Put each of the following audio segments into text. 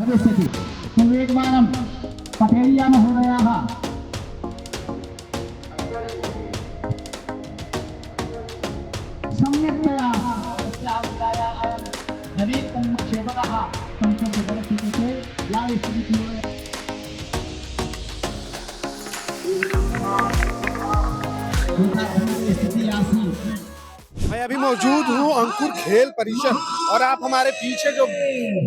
भविष्यति सुवेगवानं पठेय्या महोदयाः सम्यक्तया तस्याः नवीनतमक्षेपकः संसदसदस्यते लाइव स्थिति आसी। मैं अभी मौजूद हूँ अंकुर खेल परिसर और आप हमारे पीछे जो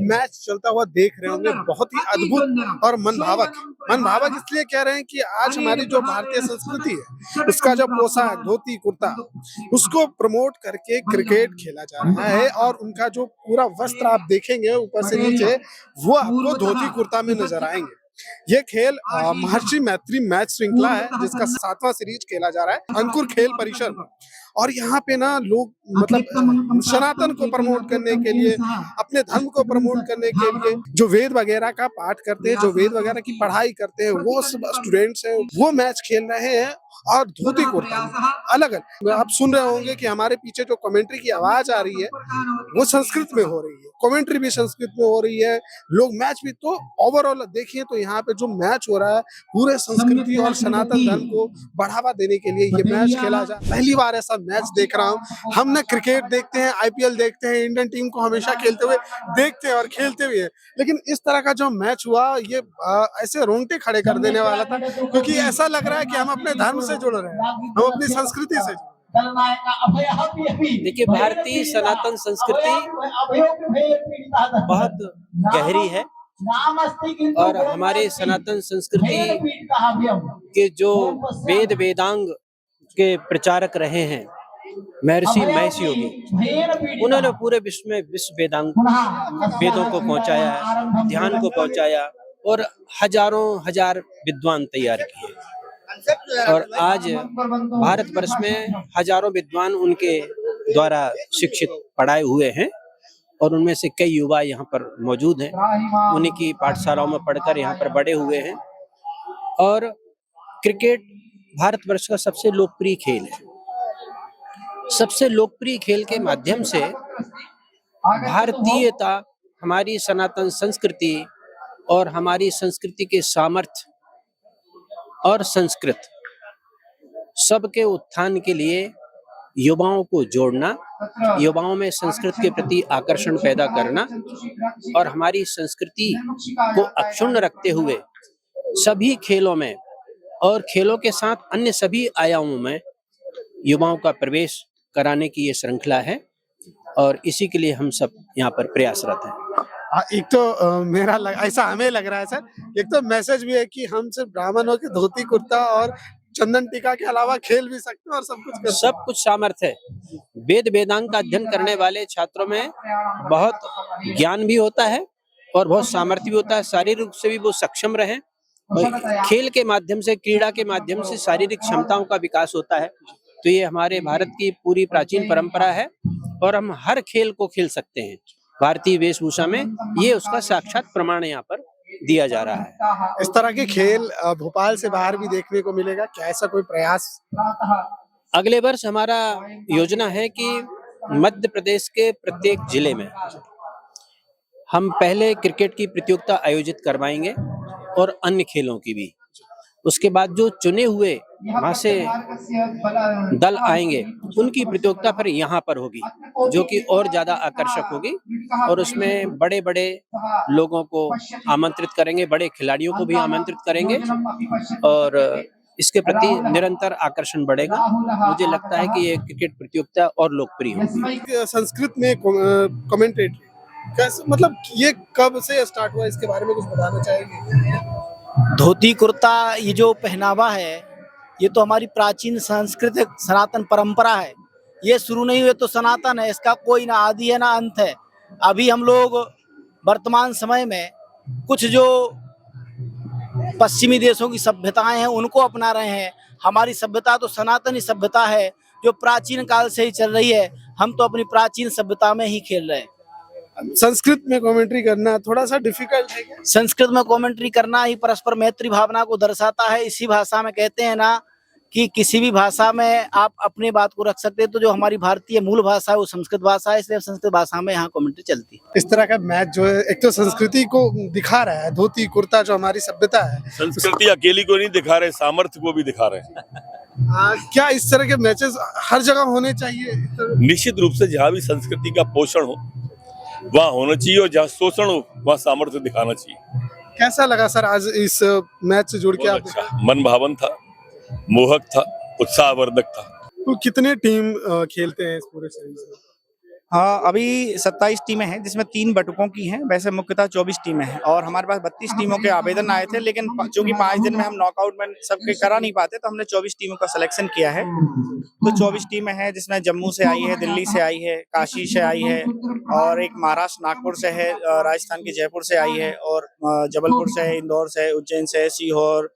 मैच चलता हुआ देख रहे होंगे बहुत ही अद्भुत और मनभावक इसलिए कह रहे हैं कि आज हमारी जो भारतीय संस्कृति है उसका जो पोशाक धोती कुर्ता उसको प्रमोट करके क्रिकेट खेला जा रहा है और उनका जो पूरा वस्त्र आप देखेंगे ऊपर से नीचे वो आपको धोती कुर्ता में नजर आएंगे। ये खेल महर्षि मैत्री मैच श्रृंखला है जिसका 7वां सीरीज खेला जा रहा है अंकुर खेल परिसर में। और यहाँ पे ना लोग मतलब सनातन को प्रमोट करने के लिए अपने धर्म को प्रमोट करने के लिए जो वेद वगैरह का पाठ करते हैं जो वेद वगैरह की पढ़ाई करते हैं वो सब स्टूडेंट्स हैं वो मैच खेल रहे हैं और धोती कुर्ता अलग अलग। आप सुन रहे होंगे कि हमारे पीछे जो कमेंट्री की आवाज आ रही है वो संस्कृत में हो रही है, कमेंट्री भी संस्कृत में हो रही है, लोग मैच भी। तो ओवरऑल देखिए तो यहाँ पे जो मैच हो रहा है पूरे संस्कृति और सनातन धर्म को बढ़ावा देने के लिए ये मैच खेला जा। पहली बार ऐसा मैच देख रहा हूँ। हम ना क्रिकेट देखते हैं, आईपीएल देखते हैं, इंडियन टीम को हमेशा खेलते हुए देखते हैं और खेलते हुए हैं, लेकिन इस तरह का जो मैच हुआ ये ऐसे रोंगटे खड़े कर देने वाला था क्योंकि ऐसा लग रहा है कि हम अपने धर्म से जुड़ रहे हैं, हम अपनी संस्कृति से। देखिए, भारतीय सनातन संस्कृति बहुत गहरी है और हमारे सनातन संस्कृति के जो वेद वेदांग के प्रचारक रहे हैं महर्षि महर्षि योगी, उन्होंने पूरे विश्व में विश्व वेदांग वेदों को पहुंचाया, ध्यान को पहुंचाया और हजारों हजार विद्वान तैयार किए। और आज भारत वर्ष में हजारों विद्वान उनके द्वारा शिक्षित पढ़ाए हुए हैं और उनमें से कई युवा यहाँ पर मौजूद हैं, उन्हीं की पाठशालाओं में पढ़कर यहाँ पर बड़े हुए हैं। और क्रिकेट भारतवर्ष का सबसे लोकप्रिय खेल है। सबसे लोकप्रिय खेल के माध्यम से भारतीयता, हमारी सनातन संस्कृति और हमारी संस्कृति के सामर्थ्य और संस्कृत सबके उत्थान के लिए युवाओं को जोड़ना, युवाओं में संस्कृत के प्रति आकर्षण पैदा करना और हमारी संस्कृति को अक्षुण्ण रखते हुए सभी खेलों में और खेलों के साथ अन्य सभी आयामों में युवाओं का प्रवेश कराने की ये श्रृंखला है और इसी के लिए हम सब यहाँ पर प्रयासरत हैं। एक तो ऐसा हमें लग रहा है सर, एक तो मैसेज भी है कि हम सिर्फ ब्राह्मणों के धोती कुर्ता और चंदन टीका के अलावा खेल भी सकते हैं और सब कुछ सामर्थ्य है। वेद वेदांग का अध्ययन करने वाले छात्रों में बहुत ज्ञान भी होता है और बहुत सामर्थ्य भी होता है, शारीरिक रूप से भी वो सक्षम रहे। खेल के माध्यम से, क्रीड़ा के माध्यम से शारीरिक क्षमताओं का विकास होता है। तो ये हमारे भारत की पूरी प्राचीन परंपरा है और हम हर खेल को खेल सकते हैं भारतीय वेशभूषा में। ये उसका साक्षात प्रमाण यहाँ पर दिया जा रहा है। इस तरह के खेल भोपाल से बाहर भी देखने को मिलेगा क्या, ऐसा कोई प्रयास? अगले वर्ष हमारा योजना है कि मध्य प्रदेश के प्रत्येक जिले में हम पहले क्रिकेट की प्रतियोगिता आयोजित करवाएंगे और अन्य खेलों की भी। उसके बाद जो चुने हुए वहां से दल आएंगे उनकी प्रतियोगिता फिर यहाँ पर होगी, जो कि और ज्यादा आकर्षक होगी और उसमें बड़े बड़े लोगों को आमंत्रित करेंगे, बड़े खिलाड़ियों को भी आमंत्रित करेंगे और इसके प्रति निरंतर आकर्षण बढ़ेगा। मुझे लगता है कि ये क्रिकेट प्रतियोगिता और लोकप्रिय होगी। संस्कृत में कमेंटेटरी कैसे, मतलब ये कब से स्टार्ट हुआ, इसके बारे में कुछ बताना चाहेंगे? धोती कुर्ता ये जो पहनावा है ये तो हमारी प्राचीन सांस्कृतिक सनातन परंपरा है। ये शुरू नहीं हुए तो सनातन है, इसका कोई ना आदि है ना अंत है। अभी हम लोग वर्तमान समय में कुछ जो पश्चिमी देशों की सभ्यताएं हैं उनको अपना रहे हैं। हमारी सभ्यता तो सनातनी सभ्यता है जो प्राचीन काल से ही चल रही है। हम तो अपनी प्राचीन सभ्यता में ही खेल रहे हैं। संस्कृत में कमेंट्री करना थोड़ा सा डिफिकल्ट है क्या? संस्कृत में कमेंट्री करना ही परस्पर मैत्री भावना को दर्शाता है। इसी भाषा में कहते हैं ना कि किसी भी भाषा में आप अपनी बात को रख सकते हैं। तो जो हमारी भारतीय मूल भाषा है वो संस्कृत भाषा है, इसलिए संस्कृत भाषा में यहाँ कमेंट्री चलती है। इस तरह का मैच जो है एक तो संस्कृति को दिखा रहा है, धोती कुर्ता जो हमारी सभ्यता है, संस्कृति अकेली को नहीं दिखा रहे, सामर्थ्य को भी दिखा रहे हैं। क्या इस तरह के मैचेस हर जगह होने चाहिए? निश्चित रूप से जहाँ भी संस्कृति का पोषण हो वहाँ होना चाहिए, और जहाँ शोषण हो वहाँ सामर्थ्य दिखाना चाहिए। कैसा लगा सर आज इस मैच से जुड़ के? बहुत अच्छा, मन भावन था, मोहक था, उत्साहवर्धक था। तो कितने टीम खेलते हैं इस पूरे सीरीज में? हाँ, अभी 27 टीमें हैं जिसमें 3 बटुकों की हैं। वैसे मुख्यतः 24 टीमें हैं और हमारे पास 32 टीमों के आवेदन आए थे, लेकिन चूंकि 5 दिन में हम नॉकआउट में सबके करा नहीं पाते तो हमने 24 टीमों का सिलेक्शन किया है। तो 24 टीमें हैं जिसमें जम्मू से आई है, दिल्ली से आई है, काशी से आई है, और एक महाराष्ट्र नागपुर से है, राजस्थान के जयपुर से आई है, और जबलपुर से है, इंदौर से है, उज्जैन से है, सीहोर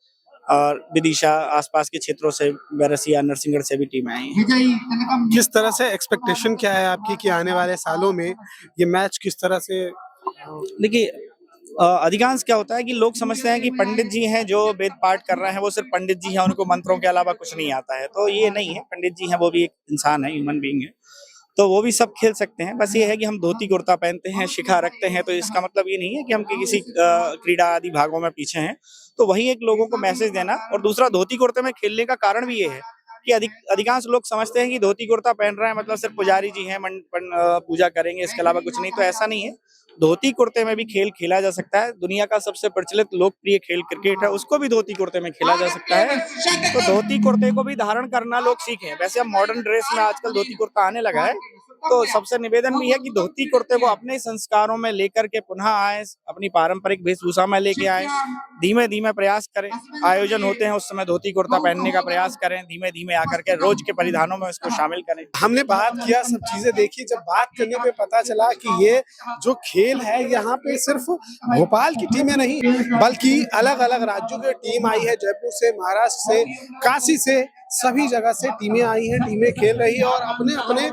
और विदिशा आसपास के क्षेत्रों से, बैरसिया, नरसिंहगढ़ से भी टीमें आई हैं। किस तरह से एक्सपेक्टेशन क्या है आपकी कि आने वाले सालों में ये मैच किस तरह से? देखिए, अधिकांश क्या होता है कि लोग समझते हैं कि पंडित जी हैं जो वेद पाठ कर रहे हैं वो सिर्फ पंडित जी हैं, उनको मंत्रों के अलावा कुछ नहीं आता है। तो ये नहीं है, पंडित जी हैं वो भी एक इंसान है, ह्यूमन बीइंग है, तो वो भी सब खेल सकते हैं। बस ये है कि हम धोती कुर्ता पहनते हैं, शिखा रखते हैं, तो इसका मतलब ये नहीं है कि हम किसी क्रीड़ा आदि भागों में पीछे हैं। तो वही एक लोगों को मैसेज देना। और दूसरा, धोती कुर्ते में खेलने का कारण भी ये है कि अधिकांश लोग समझते हैं कि धोती कुर्ता पहन रहे हैं मतलब सिर्फ पुजारी जी हैं, पूजा करेंगे, इसके अलावा कुछ नहीं। तो ऐसा नहीं है, धोती कुर्ते में भी खेल खेला जा सकता है। दुनिया का सबसे प्रचलित लोकप्रिय खेल क्रिकेट है, उसको भी धोती कुर्ते में खेला जा सकता है। तो धोती कुर्ते को भी धारण करना लोग सीखें। वैसे अब मॉडर्न ड्रेस में आजकल धोती कुर्ता आने लगा है, तो सबसे निवेदन भी है कि धोती कुर्ते को अपने संस्कारों में लेकर के पुनः आए, अपनी पारंपरिक वेशभूषा में लेके आए, धीमे धीमे प्रयास करें। आयोजन होते हैं उस समय धोती कुर्ता पहनने का प्रयास करें, धीमे धीमे आकर के रोज के परिधानों में इसको शामिल करें। हमने बात किया, सब चीजें देखी, जब बात करने पे पता चला कि ये जो खेल है यहाँ पे सिर्फ भोपाल की टीमें नहीं बल्कि अलग अलग राज्यों की टीम आई है, जयपुर से, महाराष्ट्र से, काशी से, सभी जगह से टीमें आई हैं, टीमें खेल रही है और अपने अपने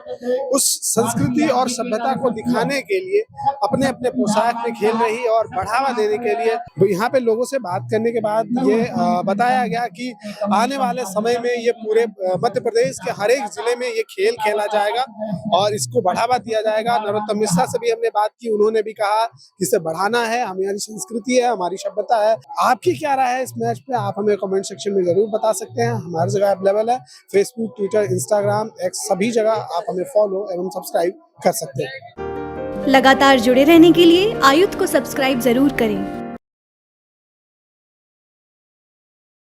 उस संस्कृति और सभ्यता को दिखाने के लिए अपने अपने पोशाक में खेल रही है और बढ़ावा देने के लिए। तो यहाँ पे लोगों से बात करने के बाद ये बताया गया कि आने वाले समय में ये पूरे मध्य प्रदेश के हर एक जिले में ये खेल खेला जाएगा और इसको बढ़ावा दिया जाएगा। नरोत्तम मिश्रा से भी हमने बात की, उन्होंने भी कहा कि इसे बढ़ाना है, हमारी संस्कृति है, हमारी सभ्यता है। आपकी क्या राय है इस मैच पे? आप हमें कमेंट सेक्शन में जरूर बता सकते हैं। हमारी जगह अवेलेबल है, फेसबुक, ट्विटर, इंस्टाग्राम, एक्स, सभी जगह आप हमें फॉलो एवं सब्सक्राइब कर सकते हैं। लगातार जुड़े रहने के लिए आयुध को सब्सक्राइब जरूर करें।